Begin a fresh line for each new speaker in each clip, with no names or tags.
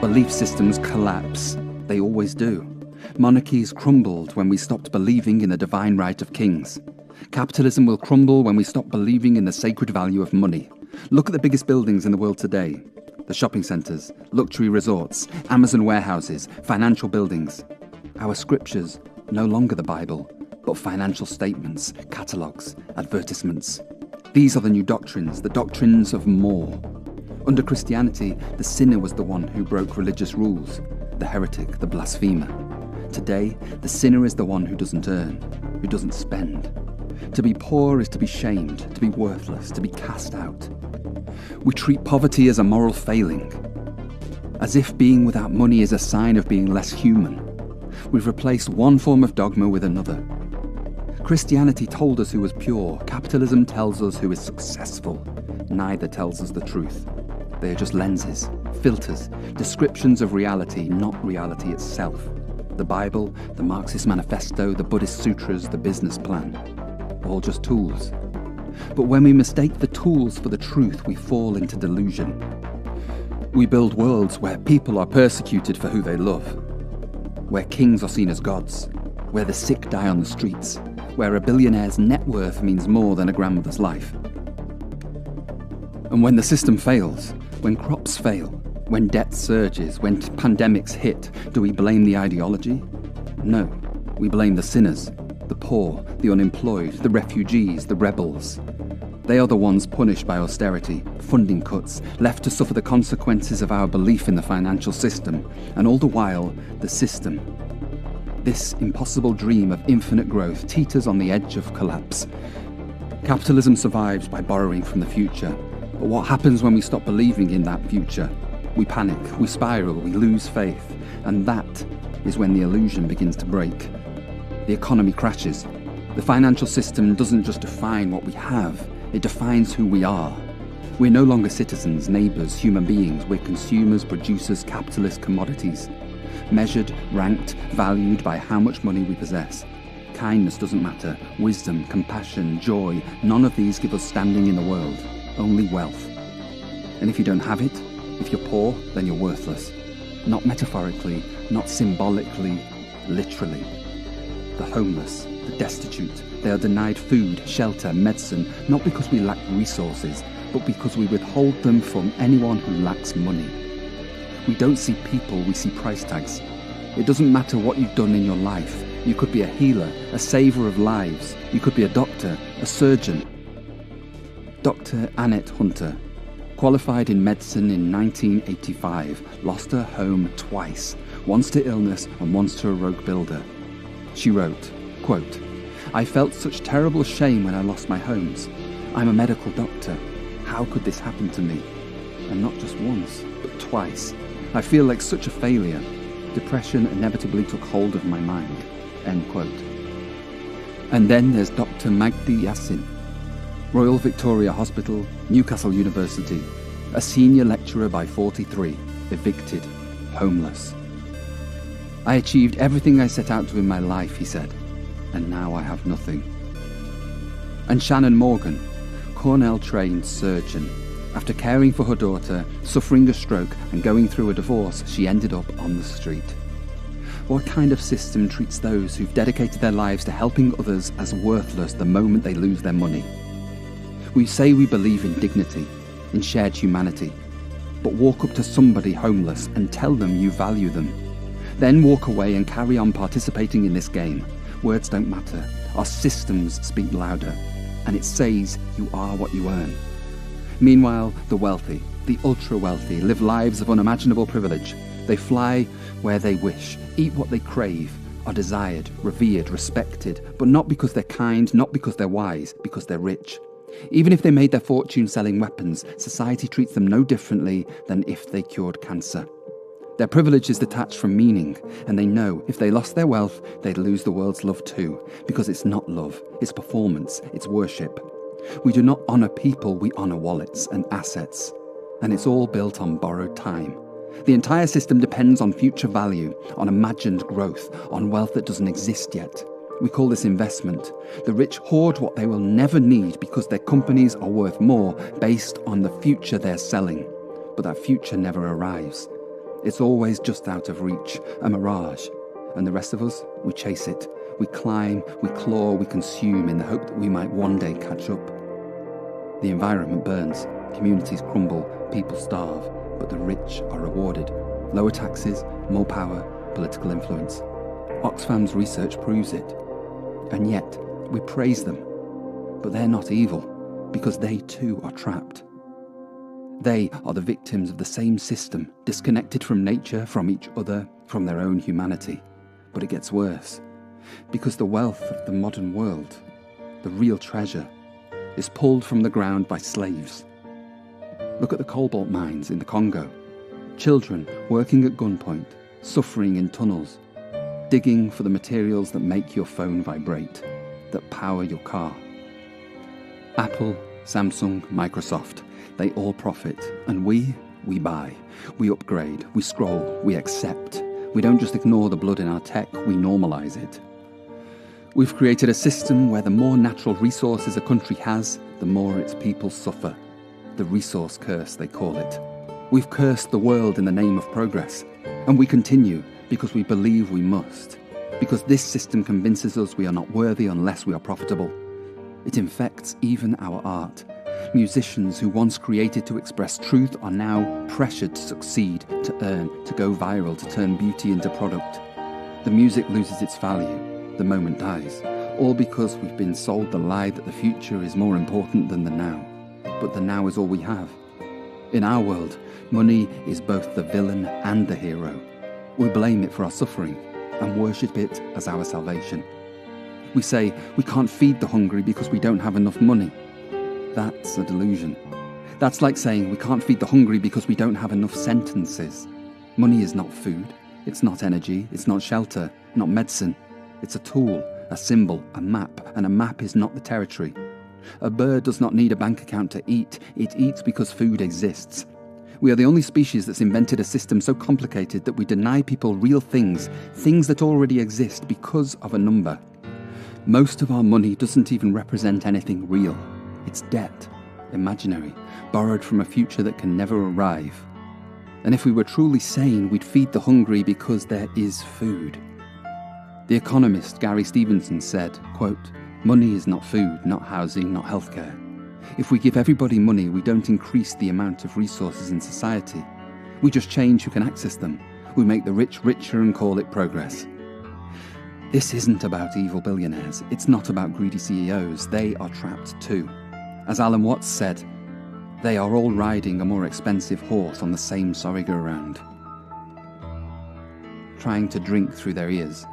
Belief systems collapse. They always do. Monarchies crumbled when we stopped believing in the divine right of kings. Capitalism will crumble when we stop believing in the sacred value of money. Look at the biggest buildings in the world today. The shopping centres, luxury resorts, Amazon warehouses, financial buildings. Our scriptures, no longer the Bible, but financial statements, catalogues, advertisements. These are the new doctrines, the doctrines of more. Under Christianity, the sinner was the one who broke religious rules, the heretic, the blasphemer. Today, the sinner is the one who doesn't earn, who doesn't spend. To be poor is to be shamed, to be worthless, to be cast out. We treat poverty as a moral failing, as if being without money is a sign of being less human. We've replaced one form of dogma with another. Christianity told us who was pure. Capitalism tells us who is successful. Neither tells us the truth. They are just lenses, filters, descriptions of reality, not reality itself. The Bible, the Marxist Manifesto, the Buddhist Sutras, the business plan. All just tools. But when we mistake the tools for the truth, we fall into delusion. We build worlds where people are persecuted for who they love, where kings are seen as gods, where the sick die on the streets, where a billionaire's net worth means more than a grandmother's life. And when the system fails, when crops fail, when debt surges, when pandemics hit, do we blame the ideology? No, we blame the sinners, the poor, the unemployed, the refugees, the rebels. They are the ones punished by austerity, funding cuts, left to suffer the consequences of our belief in the financial system, and all the while, the system, this impossible dream of infinite growth, teeters on the edge of collapse. Capitalism survives by borrowing from the future, but what happens when we stop believing in that future? We panic, we spiral, we lose faith, and that is when the illusion begins to break. The economy crashes. The financial system doesn't just define what we have, it defines who we are. We're no longer citizens, neighbours, human beings. We're consumers, producers, capitalist commodities. Measured, ranked, valued by how much money we possess. Kindness doesn't matter. Wisdom, compassion, joy, none of these give us standing in the world. Only wealth. And if you don't have it, if you're poor, then you're worthless. Not metaphorically, not symbolically, literally. The homeless, the destitute, they are denied food, shelter, medicine, not because we lack resources, but because we withhold them from anyone who lacks money. We don't see people, we see price tags. It doesn't matter what you've done in your life. You could be a healer, a saver of lives. You could be a doctor, a surgeon. Dr. Annette Hunter, qualified in medicine in 1985, lost her home twice, once to illness and once to a rogue builder. She wrote, quote, "I felt such terrible shame when I lost my homes. I'm a medical doctor. How could this happen to me? And not just once, but twice. I feel like such a failure. Depression inevitably took hold of my mind." End quote. And then there's Dr. Magdi Yassin, Royal Victoria Hospital, Newcastle University, a senior lecturer by 43, evicted, homeless. "I achieved everything I set out to in my life," he said, "and now I have nothing." And Shannon Morgan, Cornell-trained surgeon. After caring for her daughter, suffering a stroke and going through a divorce, she ended up on the street. What kind of system treats those who've dedicated their lives to helping others as worthless the moment they lose their money? We say we believe in dignity, in shared humanity, but walk up to somebody homeless and tell them you value them. Then walk away and carry on participating in this game. Words don't matter. Our systems speak louder, and it says you are what you earn. Meanwhile, the wealthy, the ultra-wealthy, live lives of unimaginable privilege. They fly where they wish, eat what they crave, are desired, revered, respected, but not because they're kind, not because they're wise, because they're rich. Even if they made their fortune selling weapons, society treats them no differently than if they cured cancer. Their privilege is detached from meaning, and they know if they lost their wealth, they'd lose the world's love too, because it's not love, it's performance, it's worship. We do not honour people, we honour wallets and assets, and it's all built on borrowed time. The entire system depends on future value, on imagined growth, on wealth that doesn't exist yet. We call this investment. The rich hoard what they will never need because their companies are worth more based on the future they're selling. But that future never arrives. It's always just out of reach, a mirage. And the rest of us, we chase it. We climb, we claw, we consume in the hope that we might one day catch up. The environment burns, communities crumble, people starve, but the rich are rewarded. Lower taxes, more power, political influence. Oxfam's research proves it. And yet, we praise them. But they're not evil, because they too are trapped. They are the victims of the same system, disconnected from nature, from each other, from their own humanity. But it gets worse, because the wealth of the modern world, the real treasure, is pulled from the ground by slaves. Look at the cobalt mines in the Congo. Children working at gunpoint, suffering in tunnels, digging for the materials that make your phone vibrate, that power your car. Apple, Samsung, Microsoft, they all profit, and we buy, we upgrade, we scroll, we accept. We don't just ignore the blood in our tech, we normalise it. We've created a system where the more natural resources a country has, the more its people suffer. The resource curse, they call it. We've cursed the world in the name of progress, and we continue because we believe we must, because this system convinces us we are not worthy unless we are profitable. It infects even our art. Musicians who once created to express truth are now pressured to succeed, to earn, to go viral, to turn beauty into product. The music loses its value, the moment dies, all because we've been sold the lie that the future is more important than the now. But the now is all we have. In our world, money is both the villain and the hero. We blame it for our suffering and worship it as our salvation. We say we can't feed the hungry because we don't have enough money. That's a delusion. That's like saying we can't feed the hungry because we don't have enough sentences. Money is not food, it's not energy, it's not shelter, not medicine. It's a tool, a symbol, a map, and a map is not the territory. A bird does not need a bank account to eat, it eats because food exists. We are the only species that's invented a system so complicated that we deny people real things, things that already exist because of a number. Most of our money doesn't even represent anything real. It's debt, imaginary, borrowed from a future that can never arrive. And if we were truly sane, we'd feed the hungry because there is food. The economist Gary Stevenson said, quote, "Money is not food, not housing, not healthcare. If we give everybody money, we don't increase the amount of resources in society. We just change who can access them. We make the rich richer and call it progress." This isn't about evil billionaires. It's not about greedy CEOs. They are trapped too. As Alan Watts said, they are all riding a more expensive horse on the same sorry-go-round, trying to drink through their ears.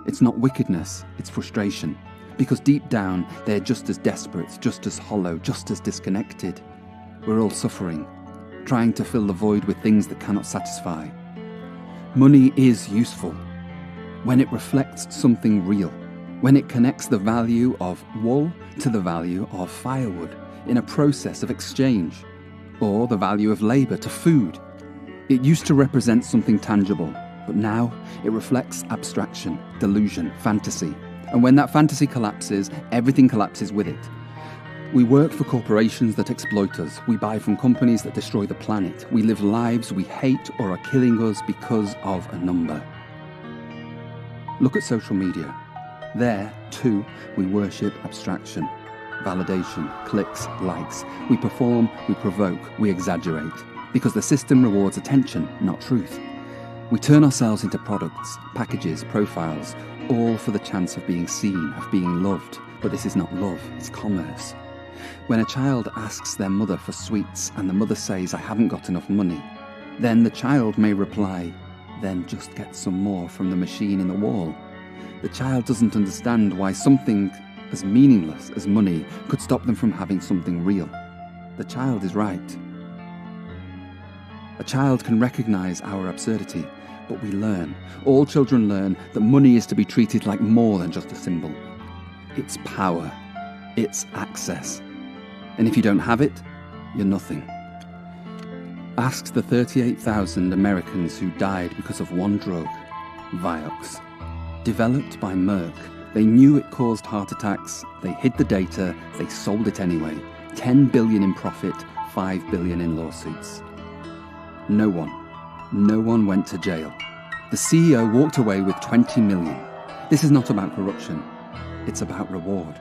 It's not wickedness, it's frustration. Because deep down, they're just as desperate, just as hollow, just as disconnected. We're all suffering, trying to fill the void with things that cannot satisfy. Money is useful when it reflects something real, when it connects the value of wool to the value of firewood in a process of exchange, or the value of labour to food. It used to represent something tangible, but now it reflects abstraction, delusion, fantasy. And when that fantasy collapses, everything collapses with it. We work for corporations that exploit us. We buy from companies that destroy the planet. We live lives we hate or are killing us because of a number. Look at social media. There, too, we worship abstraction, validation, clicks, likes. We perform, we provoke, we exaggerate, because the system rewards attention, not truth. We turn ourselves into products, packages, profiles, all for the chance of being seen, of being loved. But this is not love, it's commerce. When a child asks their mother for sweets and the mother says, "I haven't got enough money," then the child may reply, "Then just get some more from the machine in the wall." The child doesn't understand why something as meaningless as money could stop them from having something real. The child is right. A child can recognise our absurdity, but we learn. All children learn that money is to be treated like more than just a symbol. It's power. It's access. And if you don't have it, you're nothing. Ask the 38,000 Americans who died because of one drug, Vioxx. Developed by Merck, they knew it caused heart attacks, they hid the data, they sold it anyway. 10 billion in profit, 5 billion in lawsuits. No one, No one went to jail. The CEO walked away with 20 million. This is not about corruption. It's about reward.